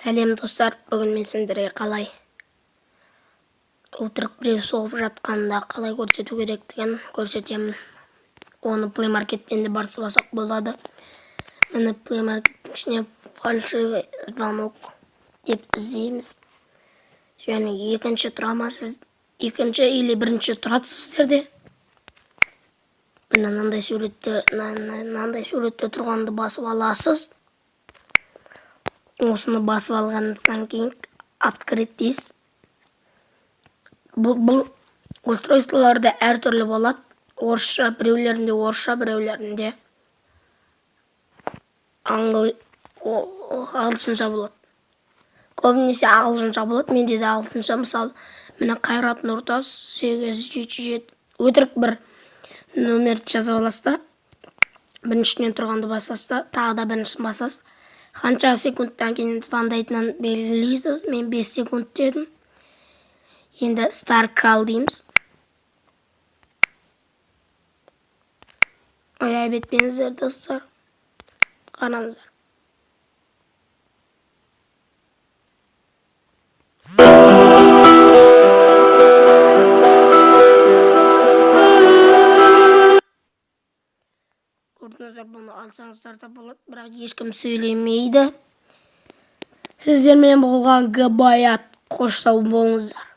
Сәлем достар, бүгін мен сендерге қалай өтірік біреу соғып жатқанда қалай көрсету керектігін көрсетемін. Оны Play Market'тен де барсақ болады. Мені Play Market'тің ішіне фальшивый звонок деп іздейміз. Және екінші тұрама сіз, екінші или бірінші тұрады сіздерде. Мынандай суретте тұрғанды басып аласыз. Осыны басып алғаннан кейін открыть дейсіз. Бұл устройстволарда әртүрлі болады. Орысша, біреулерінде орысша, біреулерінде ағылшынша болады. Көбінесе ағылшынша болады. Менде де ағылшынша. Мысалы, міне Қайрат Нұртас 877 өтірік бір номерді жазып аласыз да, біріншіден тұрғанды басасыз да, тағы да біріншісін басасыз. Қанша секундтан кейін звондайтынын белгілейсіз. Мен 5 секунд дедім. Енді start call дейміз. Ayıp etmeyinizer dostlar. Қараңыздар. Көрдіңіздер, бұны алсаңыздар да болады, бірақ ешкім сөйлемейді. Сіздермен болған Габаят қоштау болыңыздар.